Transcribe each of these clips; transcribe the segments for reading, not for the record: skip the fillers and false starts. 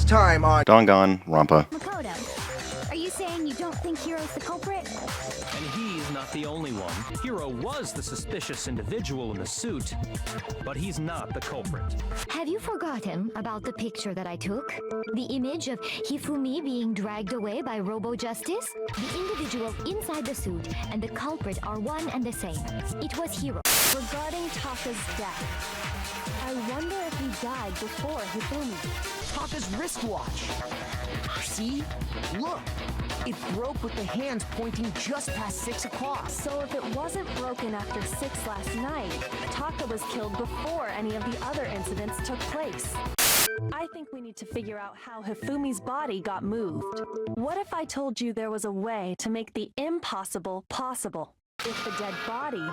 first time on Danganronpa. Makoto, are you saying you don't think Hiro's the culprit? And he's not the only one. Hiro was the suspicious individual in the suit, but he's not the culprit. Have you forgotten about the picture that I took? The image of Hifumi being dragged away by Robo-Justice? The individual inside the suit and the culprit are one and the same. It was Hiro. Regarding Taka's death, I wonder if he died before Hifumi. Taka's wristwatch. See? Look! It broke with the hands pointing just past 6 o'clock. So if it wasn't broken after 6 last night, Taka was killed before any of the other incidents took place. I think we need to figure out how Hifumi's body got moved. What if I told you there was a way to make the impossible possible? If the dead body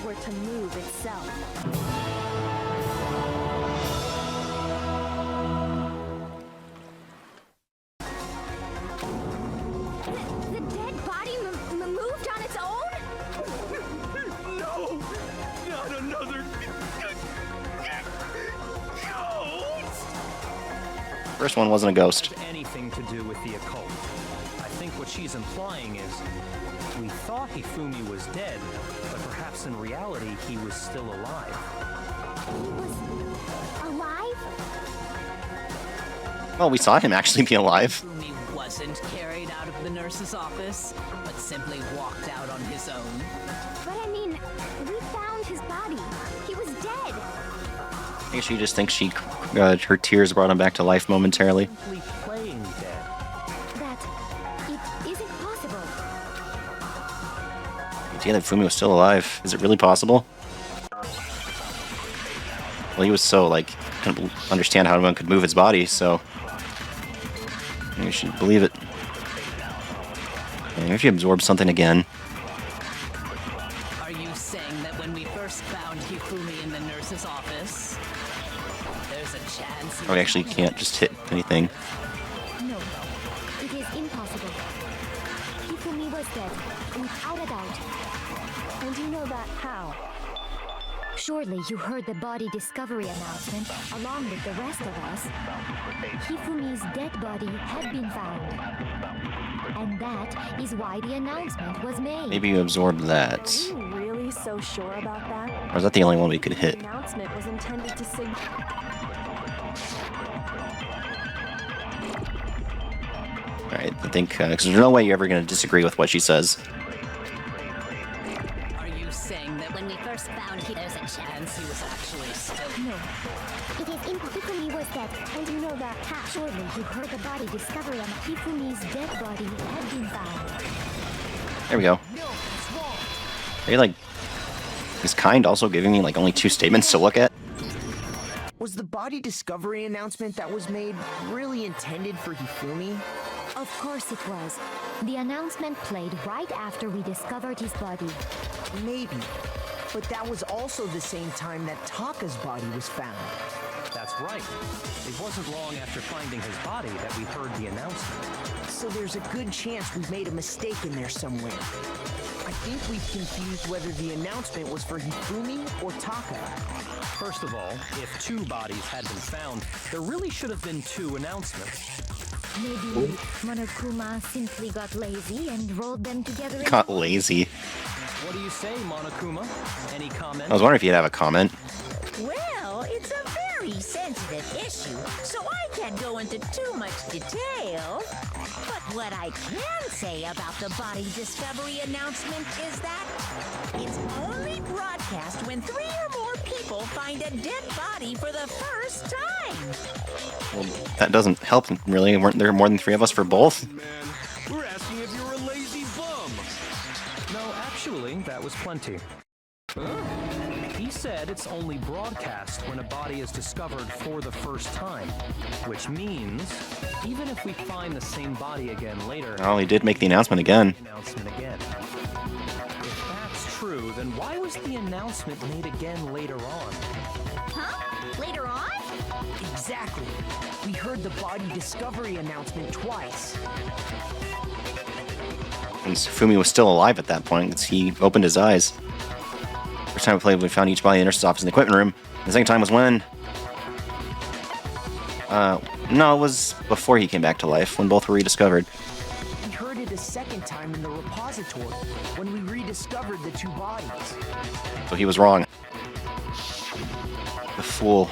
were to move itself. First one wasn't a ghost. Anything to do with the occult. I think what she's implying is we thought Hifumi was dead, but perhaps in reality he was still alive. He was alive? Well, we saw him actually be alive. Hifumi wasn't carried out of the nurse's office, but simply walked out on his own. But I mean, we found his body. He was dead. I guess she just thinks her tears brought him back to life momentarily. Playing dead. That it isn't possible. Yeah, that Fumi was still alive. Is it really possible? Well, he was so, couldn't understand how anyone could move his body, so maybe we should believe it. Maybe if he absorbed something again. Are you saying that when we first found Hifumi in the nurse's office, there's a chance Oh, we actually can't just hit anything. No, it is impossible. Hifumi was dead, without a doubt. And you know that how? Surely you heard the body discovery announcement along with the rest of us. Hifumi's dead body had been found. And that is why the announcement was made. Maybe you absorbed that. Are you really so sure about that? Or is that the only one we could hit? The announcement was intended to signal. Alright, I think, because there's no way you're ever going to disagree with what she says. Are you saying that when we first found him, there's a chance he was actually still... No. It is impossible. Hifumi was dead. And you know that how? Surely you heard the body discovery and Hifumi's dead body had been found. There we go. Are is Kind also giving me, only 2 statements to look at? Was the body discovery announcement that was made really intended for Hifumi? Of course it was. The announcement played right after we discovered his body. Maybe. But that was also the same time that Taka's body was found. That's right. It wasn't long after finding his body that we heard the announcement. So there's a good chance we've made a mistake in there somewhere. I think we've confused whether the announcement was for Hifumi or Taka. First of all, if 2 bodies had been found, there really should have been 2 announcements. Maybe Monokuma simply got lazy and rolled them together. Got lazy. What do you say, Monokuma? Any comment? I was wondering if you'd have a comment. Well, it's a very sensitive issue, so I can't go into too much detail. But what I can say about the body discovery announcement is that it's only broadcast when 3 or more people find a dead body for the first time. Well, that doesn't help, really. Weren't there more than 3 of us for both? Man, we're asking if you're a lazy bum. No, actually, that was plenty. He said it's only broadcast when a body is discovered for the first time, which means even if we find the same body again later... Oh, he did make the announcement again. If that's true, then why was the announcement made again later on? Huh? Later on? Exactly. We heard the body discovery announcement twice. And Fumi was still alive at that point, because he opened his eyes. First time we played, we found each body in the nurse's office in the equipment room. The second time was when... No, it was before he came back to life, when both were rediscovered. We heard it a second time in the repository when we rediscovered the two bodies. So he was wrong. The fool.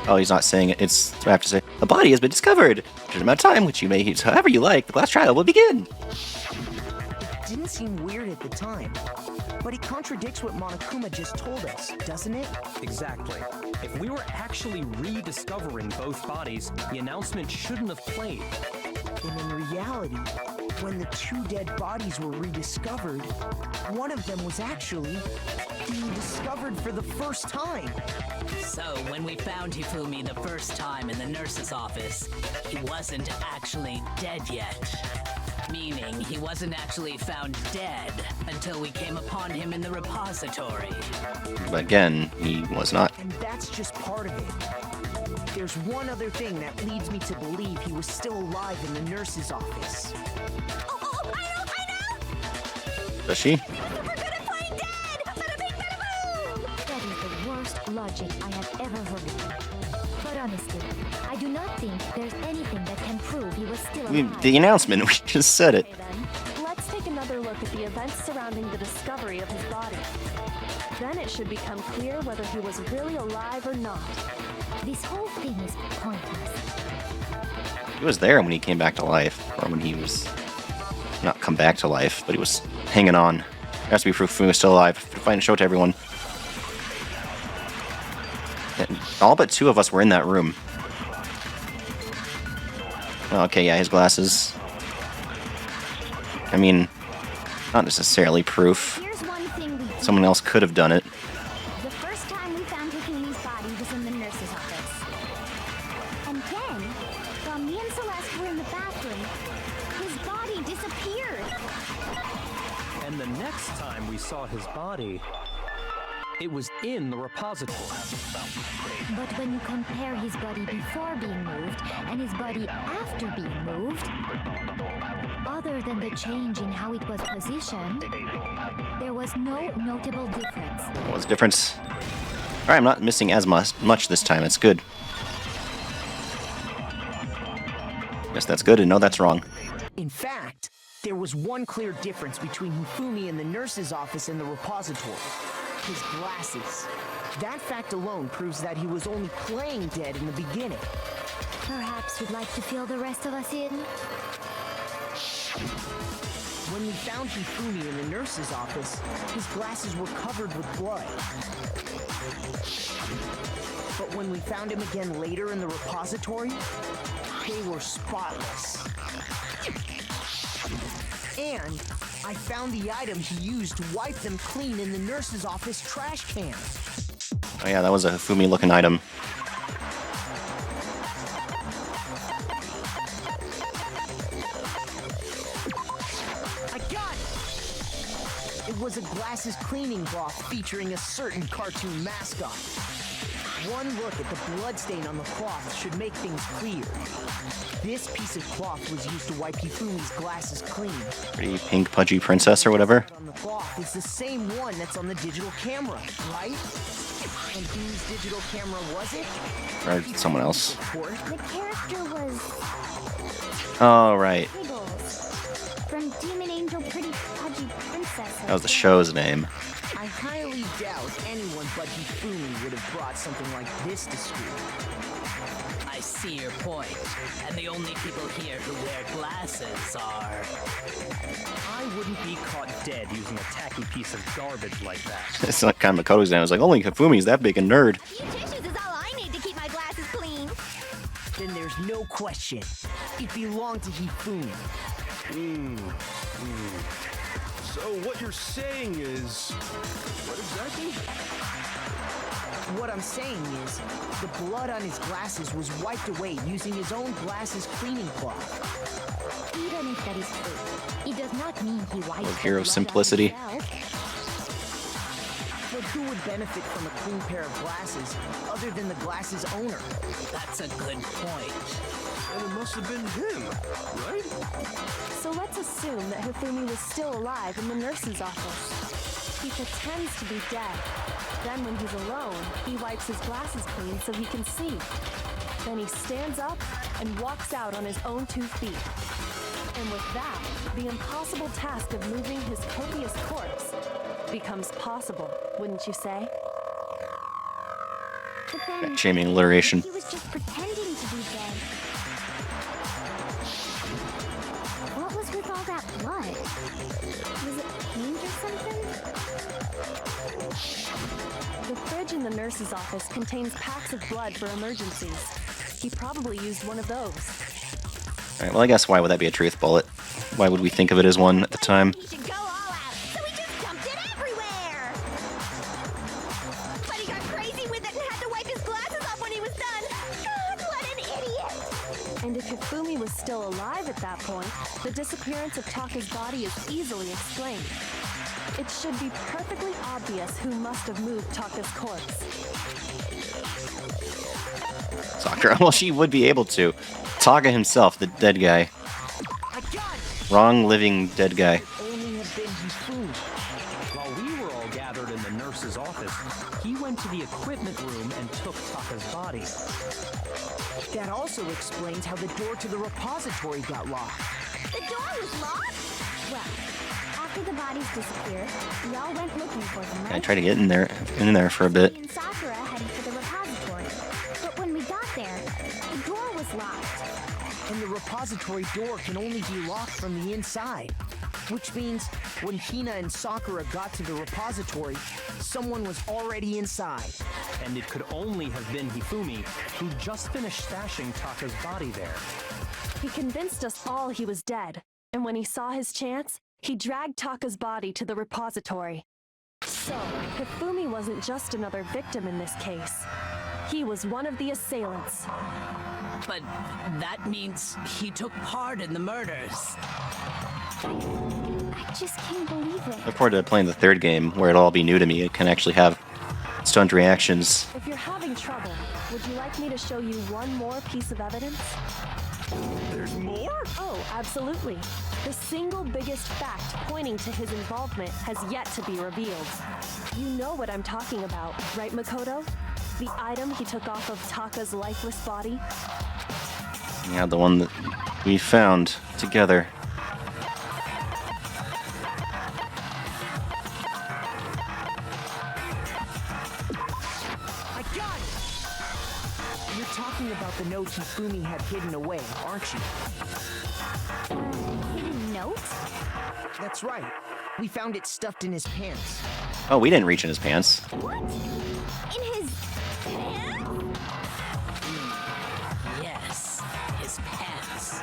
Oh, he's not saying it. It's what I have to say. The body has been discovered. After an amount of time, which you may use however you like, the last trial will begin. It didn't seem weird at the time, but it contradicts what Monokuma just told us, doesn't it? Exactly. If we were actually rediscovering both bodies, the announcement shouldn't have played. And in reality, when the two dead bodies were rediscovered, one of them was actually being discovered for the first time. So, when we found Hifumi the first time in the nurse's office, he wasn't actually dead yet. Meaning, he wasn't actually found dead until we came upon him in the repository. But again, he was not. And that's just part of it. There's one other thing that leads me to believe he was still alive in the nurse's office. Oh, I know! Does she? We're good at playing dead! Bada bing, bada boom! That is the worst logic I have ever heard. But honestly, I do not think there's anything that can prove he was still alive. The announcement, we just said it. Okay then, let's take another look at the events surrounding the discovery of his body. Then it should become clear whether he was really alive or not. This whole thing is pointless. He was there when he came back to life. Or when he was... not come back to life, but he was hanging on. There has to be proof he was still alive. Find and show it to everyone. And all but two of us were in that room. Okay, yeah, his glasses. I mean, not necessarily proof. Here's one thing we Someone else could have done it. The first time we found Hifumi's body was in the nurse's office. And then, while me and Celeste were in the bathroom, his body disappeared. And the next time we saw his body, it was in the repository. But when you compare his body before being moved and his body after being moved, other than the change in how it was positioned, there was no notable difference. What was the difference? Alright, I'm not missing as much this time. It's good. Guess that's good, and no, that's wrong. In fact, there was one clear difference between Hifumi in the nurse's office and the repository. His glasses. That fact alone proves that he was only playing dead in the beginning. Perhaps you'd like to fill the rest of us in? When we found Hifumi in the nurse's office, his glasses were covered with blood. But when we found him again later in the repository, they were spotless. And I found the item he used to wipe them clean in the nurse's office trash can. Oh yeah, that was a Hifumi-looking item. I got it! It was a glasses cleaning cloth featuring a certain cartoon mascot. One look at the bloodstain on the cloth should make things clear. This piece of cloth was used to wipe Hifumi's glasses clean. Pretty pink pudgy princess or whatever. On the cloth is the same one that's on the digital camera, right? And whose digital camera was it? Or someone else. The character was Oh, right. Piggles from Demon Angel Pretty Pudgy Princess. That was the show's name. I highly doubt anyone but Hifumi would have brought something like this to school. I see your point. And the only people here who wear glasses are... I wouldn't be caught dead using a tacky piece of garbage like that. It's like kind of Makoto's name. I was like, only Hifumi's that big a nerd. Few tissues is all I need to keep my glasses clean. Then there's no question. It belonged to Hifumi. So what you're saying is... what exactly? What I'm saying is, the blood on his glasses was wiped away using his own glasses cleaning cloth. Even if that is true, it does not mean he wiped the hero blood off simplicity. himself. But who would benefit from a clean pair of glasses other than the glasses owner? That's a good point. And it must have been him, right? So let's assume that Hifumi was still alive in the nurse's office. He pretends to be dead. Then when he's alone, he wipes his glasses clean so he can see. Then he stands up and walks out on his own 2 feet. And with that, the impossible task of moving his copious corpse becomes possible, wouldn't you say? But then Shaming alliteration. he was just pretending to be dead. What was with all that blood? Was it paint or something? The fridge in the nurse's office contains packs of blood for emergencies. He probably used one of those. Alright, well I guess why would that be a truth bullet? Why would we think of it as one at the time? He should go all out, so he just dumped it everywhere. But he got crazy with it and had to wipe his glasses off when he was done. God, what an idiot! And if Hifumi was still alive at that point, the disappearance of Taka's body is easily explained. It should be perfectly obvious who must have moved Taka's corpse. Sakura, well she would be able to. Taka himself, the dead guy. I got it! Wrong living dead guy. Only have been Hifumi. While we were all gathered in the nurse's office, he went to the equipment room and took Taka's body. That also explains how the door to the repository got locked. The door was locked? Well, after the bodies disappeared, we all went looking for them, I right? tried to get in there for a bit. Me and Sakura headed for the repository. But when we got there, the door was locked. And the repository door can only be locked from the inside. Which means when Hina and Sakura got to the repository, someone was already inside. And it could only have been Hifumi, who just finished stashing Taka's body there. He convinced us all he was dead, and when he saw his chance, he dragged Taka's body to the repository. So, Hifumi wasn't just another victim in this case. He was one of the assailants. But that means he took part in the murders. I just can't believe it. Look forward to playing the third game, where it'll all be new to me. It can actually have stunned reactions. If you're having trouble, would you like me to show you one more piece of evidence? There's more? Oh, absolutely. The single biggest fact pointing to his involvement has yet to be revealed. You know what I'm talking about, right, Makoto? The item he took off of Taka's lifeless body? Yeah, the one that we found together. I got it! You're talking about the note Hifumi had hidden away, aren't you? Hidden note? That's right. We found it stuffed in his pants. Oh, we didn't reach in his pants. What? In his pants? Yes, his pants.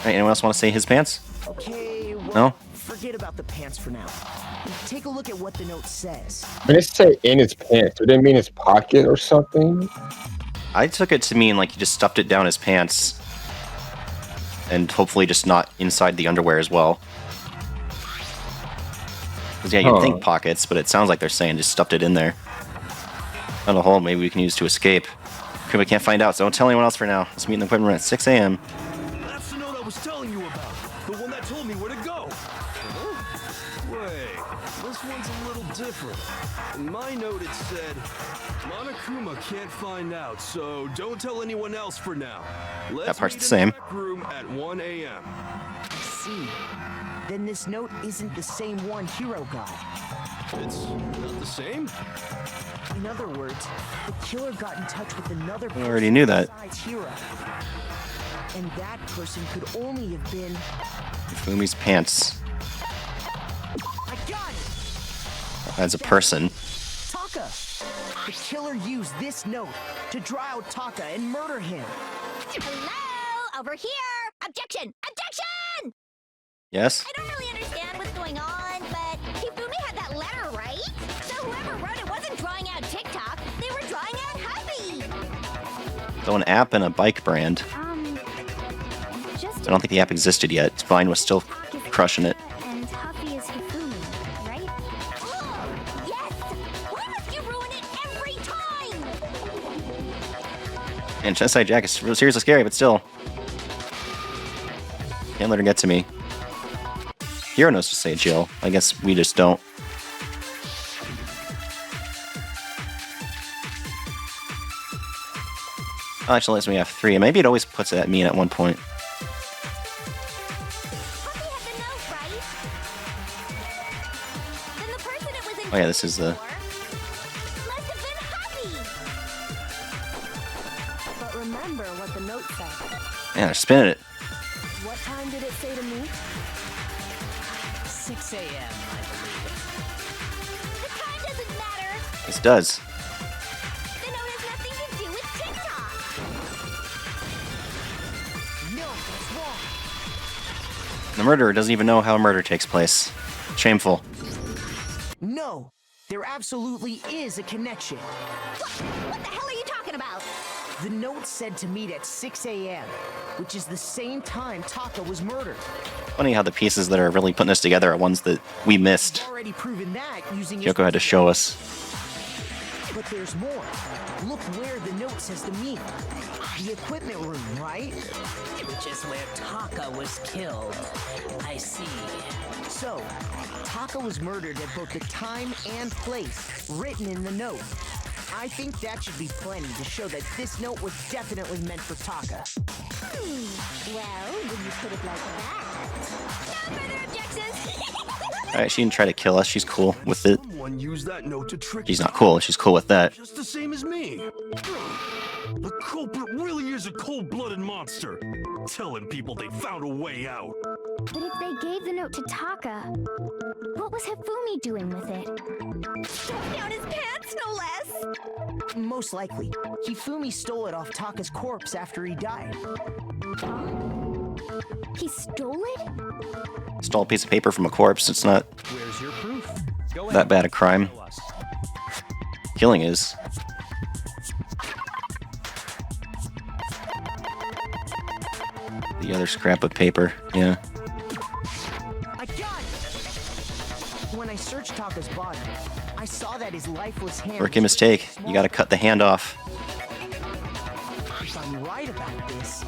Alright, anyone else want to say his pants? Okay, well, No? forget about the pants for now. Take a look at what the note says. When it say in his pants, do they mean his pocket or something? I took it to mean like he just stuffed it down his pants. And hopefully just not inside the underwear as well. Because yeah, you'd think pockets, but it sounds like they're saying just stuffed it in there. Found a hole maybe we can use to escape. Okay, we can't find out, so don't tell anyone else for now. Let's meet in the equipment room at 6 a.m. That's the note I was telling you about. The one that told me where to go. Wait, this one's a little different. In my note it said, Monokuma can't find out, so don't tell anyone else for now. Let's That part's meet the in same. the rec room at 1 a.m. I see. Then this note isn't the same one Hiro got. It's not the same? In other words, the killer got in touch with another person already knew that. besides Hiro. And that person could only have been... Fumi's pants. I got it! As a person. Taka! The killer used this note to draw out Taka and murder him. Hello? Over here! Objection! Objection! Yes? I don't really understand what's going on, but Hifumi had that letter, right? So whoever wrote it wasn't drawing out TikTok, they were drawing out Huffy! So an app and a bike brand. Just I don't think the app existed yet. Vine was still crushing it. And Huffy is Hifumi, right? Oh, yes! Why must you ruin it every time? And Chest Side Jack is seriously scary, but still. Can't let her get to me. Hero knows to say Jill. I guess we just don't. Oh, actually, lets me have 3. Maybe it always puts it at me at one point. Puppy had the note, right? Then the person it was Oh yeah, this is the... must have been Happy. But remember what the note said. Yeah, they're spinning it. What time did it say to me? 6 a.m., I believe. The time doesn't matter. This does. The note has nothing to do with TikTok. No, that's wrong. The murderer doesn't even know how a murder takes place. Shameful. No, there absolutely is a connection. What the hell are you talking about? The note said to meet at 6 a.m., which is the same time Taka was murdered. Funny how the pieces that are really putting this together are ones that we missed. We've already proven that using Yoko had to show us. But there's more. Look where the note says to meet. The equipment room, right? Which is where Taka was killed. I see. So, Taka was murdered at both the time and place written in the note. I think that should be plenty to show that this note was definitely meant for Taka. Well, when you put it like that. No further objections. Alright, she didn't try to kill us. She's cool with it. Someone used that note to trick She's not cool. She's cool with that. just the same as me. The culprit really is a cold-blooded monster, telling people they found a way out. But if they gave the note to Taka, what was Hifumi doing with it? Down his pants, no less. Most likely, Hifumi stole it off Taka's corpse after he died. He stole it? Stole a piece of paper from a corpse. It's not Where's your proof? Go that bad a crime. Show us. Killing is. The other scrap of paper. Yeah. I got it! When I searched Taka's body, I saw that his lifeless hand... Rookie mistake. You gotta cut the hand off. If I'm right about this,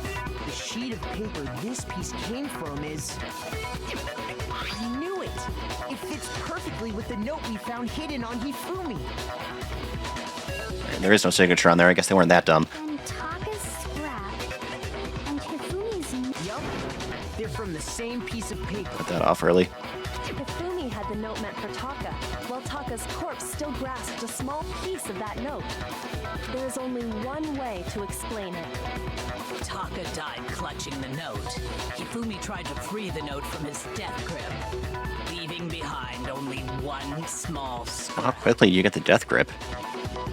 the sheet of paper this piece came from is... I knew it! It fits perfectly with the note we found hidden on Hifumi. There is no signature on there. I guess they weren't that dumb. And Taka's scrap. And Hifumi's... Yup, they're from the same piece of paper. Cut that off early. Hifumi had the note meant for Taka, while Taka's corpse still grasped a small piece of that note. There is only one way to explain it. Taka died clutching the note. Hifumi tried to free the note from his death grip, leaving behind only one small scrap. How quickly you get the death grip?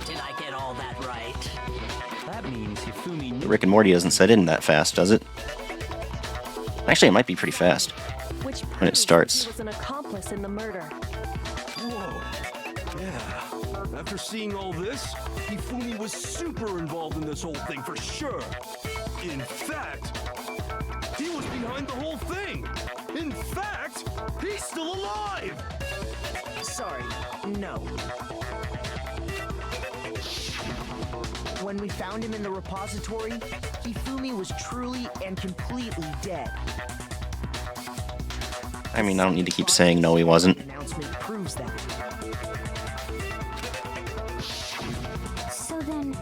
Did I get all that right? That means Hifumi knew. Rick and Morty doesn't set in that fast, does it? Actually, it might be pretty fast. Which When it proves starts. he was an accomplice in the murder. Whoa. Yeah. After seeing all this, Hifumi was super involved in this whole thing for sure. In fact, he was behind the whole thing. In fact, he's still alive. Sorry, no. When we found him in the repository, Hifumi was truly and completely dead. I mean, I don't need to keep saying no, he wasn't. The announcement proves that. So then,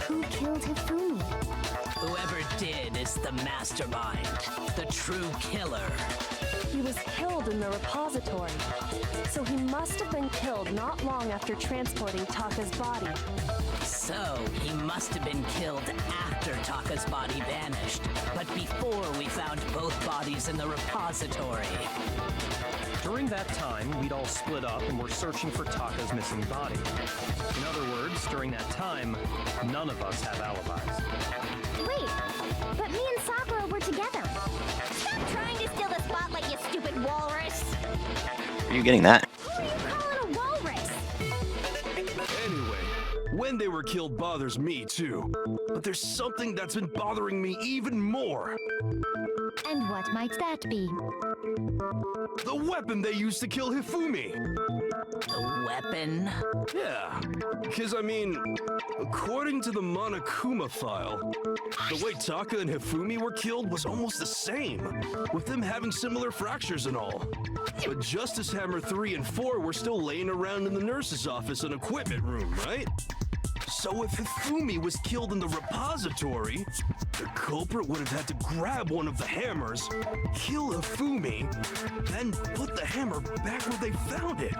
who killed Hifumi? Whoever did is the mastermind, the true killer. He was killed in the repository, so he must have been killed not long after transporting Taka's body. So, he must have been killed after Taka's body vanished, but before we found both bodies in the repository. During that time, we'd all split up and were searching for Taka's missing body. In other words, during that time, none of us have alibis. Wait, but me and Sakura were together. Stop trying to steal the spotlight, you stupid walrus. Are you getting that? Who are you calling a walrus? Anyway, when they were killed bothers me too. But there's something that's been bothering me even more. And what might that be? The weapon they used to kill Hifumi. The weapon? Yeah, because I mean, according to the Monokuma file, the way Taka and Hifumi were killed was almost the same, with them having similar fractures and all. But Justice Hammer 3 and 4 were still laying around in the nurse's office and equipment room, right? So if Hifumi was killed in the repository, the culprit would have had to grab one of the hammers, kill Hifumi, then put the hammer back where they found it.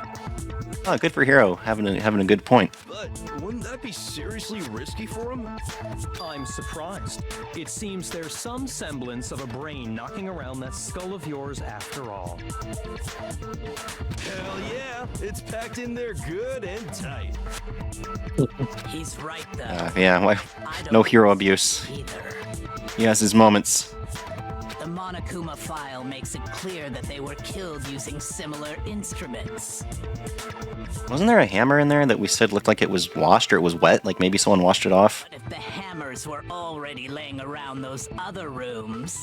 Oh, good for Hero, having a good point. But wouldn't that be seriously risky for him? I'm surprised. It seems there's some semblance of a brain knocking around that skull of yours after all. Hell yeah, it's packed in there good and tight. He's right, though. Yeah, why? I don't No hero abuse. either. He has his moments. The Monokuma file makes it clear that they were killed using similar instruments. Wasn't there a hammer in there that we said looked like it was washed or it was wet? Like maybe someone washed it off? But if the hammers were already laying around those other rooms,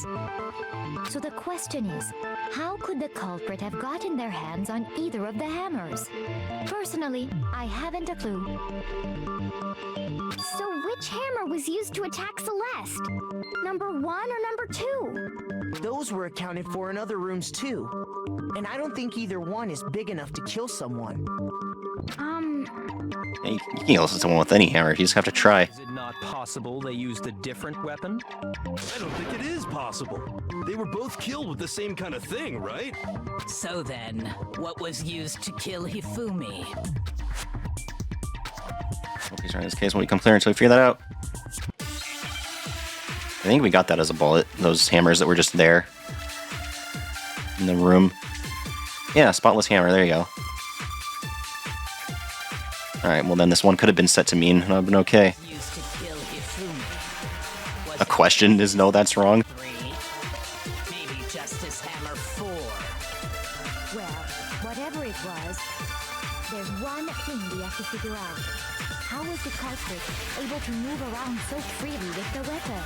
So the question is, how could the culprit have gotten their hands on either of the hammers? Personally, I haven't a clue. So which hammer was used to attack Celeste? Number 1 or number 2? Those were accounted for in other rooms too. And I don't think either one is big enough to kill someone. Yeah, you can kill someone with any hammer, you just have to try. Is it not possible they used a different weapon? I don't think it is possible. They were both killed with the same kind of thing, right? so then, what was used to kill Hifumi? Hope he's right in this case when we come clear until we figure that out. I think we got that as a bullet, those hammers that were just there in the room. Yeah, spotless hammer, there you go. Alright, well then this one could have been set to mean, and I've been okay. Used to kill Hifumi. Was A question is no, that's wrong. 3? Maybe Justice Hammer 4. Well, whatever it was, there's one thing we have to figure out. How was the culprit able to move around so freely with the weapon?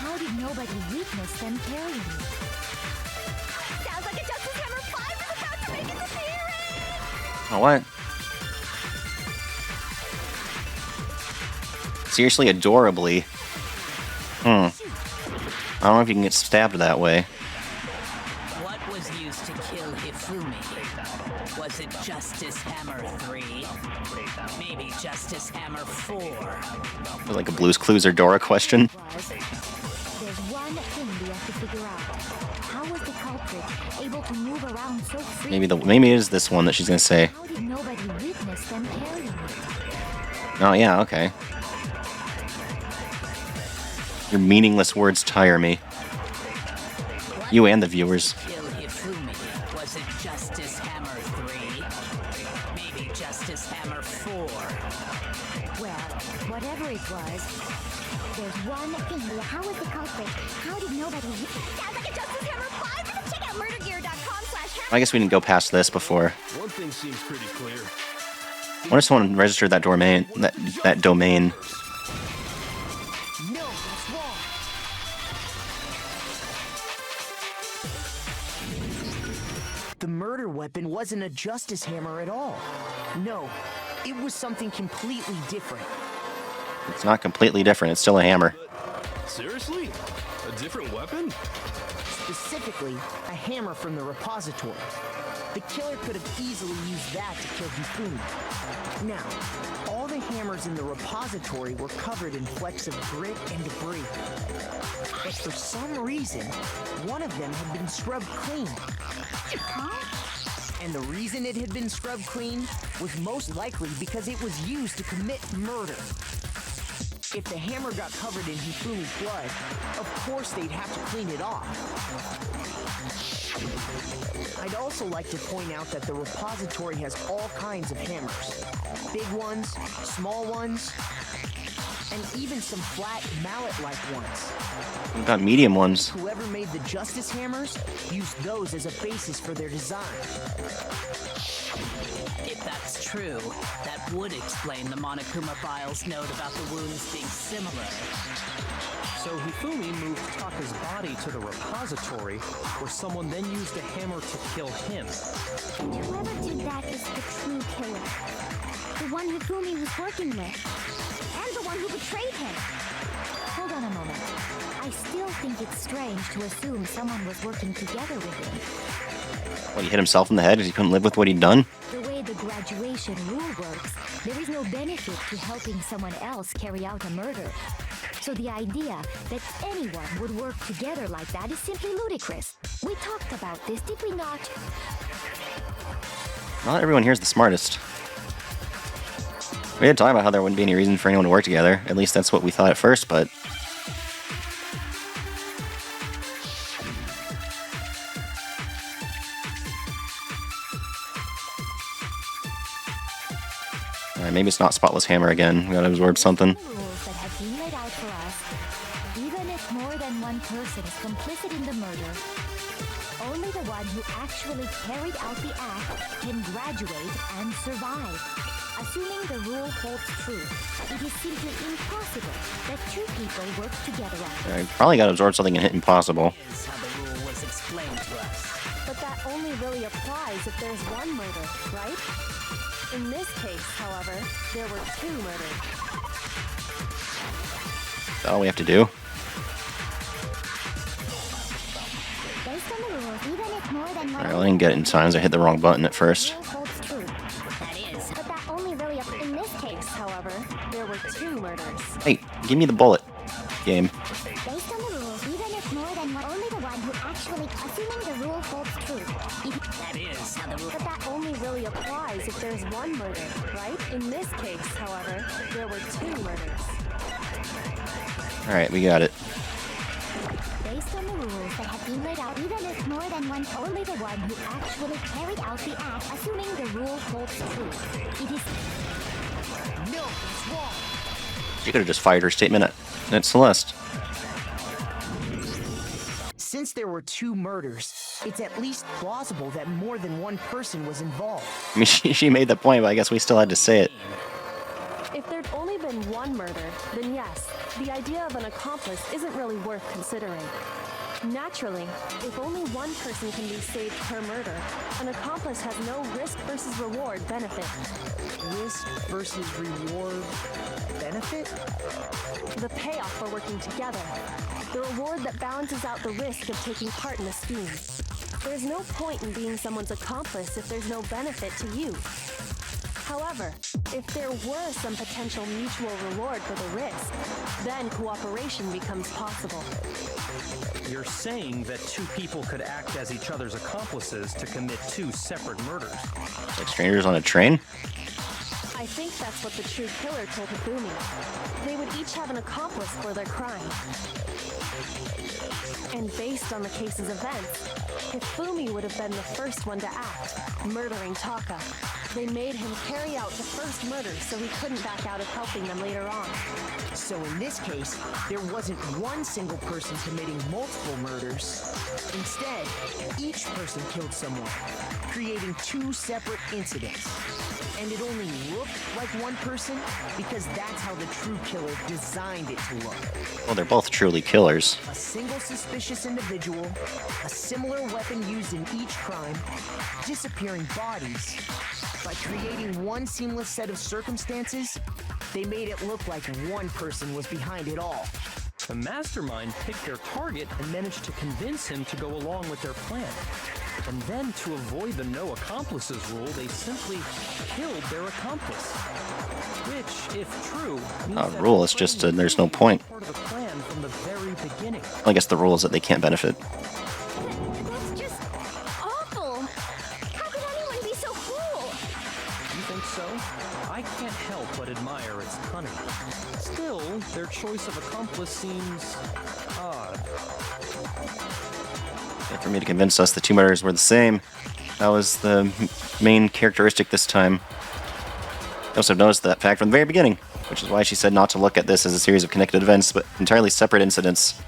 How did nobody witness them carrying it? Sounds like a Justice Hammer 5 is about to make its appearance! Oh, what? Seriously, adorably. I don't know if you can get stabbed that way. What was used to kill Hifumi? Was it Justice Hammer 3? Maybe Justice Hammer 4? Like a Blue's Clues or Dora question. There's one thing we have to figure out. How was the culprit able to move around so freely? Maybe it is this one that she's gonna say. How did nobody witness them carrying it? Oh yeah, okay. Your meaningless words tire me. You and the viewers. Kill Hifumi. Was it Justice Hammer 3? Maybe Justice Hammer 4? Well, whatever it was, there's one thing. How was the culprit? How did nobody... Sounds like a Justice Hammer 5! Check out murdergear.com/. I guess we didn't go past this before. One thing seems pretty clear. I wonder if someone registered that domain. That domain. No, that's wrong. The murder weapon wasn't a justice hammer at all. No, it was something completely different. It's not completely different. It's still a hammer. Seriously? A different weapon? Specifically, a hammer from the repository. The killer could have easily used that to kill Hifumi. Now, all the hammers in the repository were covered in flecks of grit and debris. But for some reason, one of them had been scrubbed clean. And the reason it had been scrubbed clean was most likely because it was used to commit murder. If the hammer got covered in Hifumi's blood, of course they'd have to clean it off. I'd also like to point out that the repository has all kinds of hammers. Big ones, small ones, and even some flat mallet-like ones. We've got medium ones. Whoever made the Justice Hammers used those as a basis for their design. If that's true, that would explain the Monokuma file's note about the wounds being similar. So Hifumi moved Taka's body to the repository, where someone then used a hammer to kill him. Whoever did that is the true killer. The one Hifumi was working with. And the one who betrayed him. Hold on a moment. I still think it's strange to assume someone was working together with him. What, he hit himself in the head because he couldn't live with what he'd done? The way the graduation rule works, there is no benefit to helping someone else carry out a murder. So the idea that anyone would work together like that is simply ludicrous. We talked about this, did we not? Not everyone here's the smartest. We did talk about how there wouldn't be any reason for anyone to work together. At least that's what we thought at first, but... Alright, maybe it's not Spotless Hammer again. We gotta absorb something. Rules that have been laid out for us. Even if more than one person is complicit in the murder, only the one who actually carried out the act can graduate and survive. Assuming the rule holds true, it is simply impossible that two people work together on it. I probably gotta absorb something and hit impossible. Is how the rule was explained to us. But that only really applies if there's one murder, right? In this case, however, there were two murders. Is that all we have to do? Based on the rules, even if more than one Alright, well, I didn't get it in time, so I hit the wrong button at first. rule holds true. That is, But that only really In this case, however, there were two murders. Hey, give me the bullet. Game. Based on the rules, even if more than one, only the one who actually, assuming the rule holds true. that is how the rule. But that only really applies if there's one murder, right? In this case, however, there were two murders. Alright, we got it. Based on the rules that have been laid out, even if more than one, only the one who actually carried out the act, assuming the rule holds true. It is No, it's wrong. She could have just fired her statement at Celeste. Since there were two murders, it's at least plausible that more than one person was involved. I mean, she made the point, but I guess we still had to say it. If there'd only been one murder, then yes, the idea of an accomplice isn't really worth considering. Naturally, if only one person can be saved per murder, an accomplice has no risk versus reward benefit. Risk versus reward benefit? The payoff for working together. The reward that balances out the risk of taking part in a scheme. There's no point in being someone's accomplice if there's no benefit to you. However, if there were some potential mutual reward for the risk, then cooperation becomes possible. You're saying that two people could act as each other's accomplices to commit two separate murders. Like strangers on a train? I think that's what the true killer told Hifumi. They would each have an accomplice for their crime. And based on the case's events, Hifumi would have been the first one to act, murdering Taka. They made him carry out the first murder so he couldn't back out of helping them later on. So in this case, there wasn't one single person committing multiple murders. Instead, each person killed someone, creating two separate incidents. And it only looked like one person because that's how the true killer designed it to look. Well, they're both truly killers. A single suspicious individual, a similar weapon used in each crime, disappearing bodies. By creating one seamless set of circumstances, they made it look like one person was behind it all. The mastermind picked their target and managed to convince him to go along with their plan. And then, to avoid the no accomplices rule, they simply killed their accomplice. Which, if true, means Not a that rule, the it's just plan there's no was point. part of the plan from the very beginning. I guess the rule is that they can't benefit. That's just awful. How could anyone be so cruel? You think so? I can't help but admire its cunning. Still, their choice of accomplice seems odd. And for me to convince us the two murders were the same, that was the main characteristic this time. I also noticed that fact from the very beginning, which is why she said not to look at this as a series of connected events, but entirely separate incidents.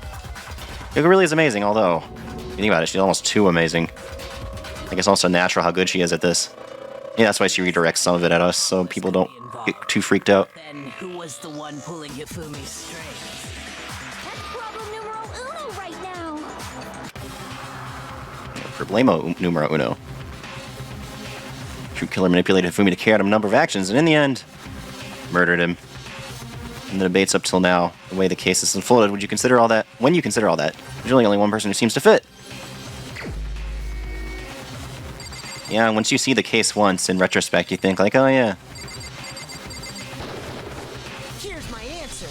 It really is amazing, although, if you think about it, she's almost too amazing. I guess also natural how good she is at this. Yeah, that's why she redirects some of it at us, so people don't get too freaked out. Then who was the one pulling Hifumi's strings? That's problem numero uno right now. Problemo numero uno. True killer manipulated Hifumi to carry out a number of actions, and in the end, murdered him. And the debates up till now, the way the case is unfolded, would you consider all that? When you consider all that, there's really only one person who seems to fit. Yeah, once you see the case once, in retrospect, you think like, oh yeah. Here's my answer.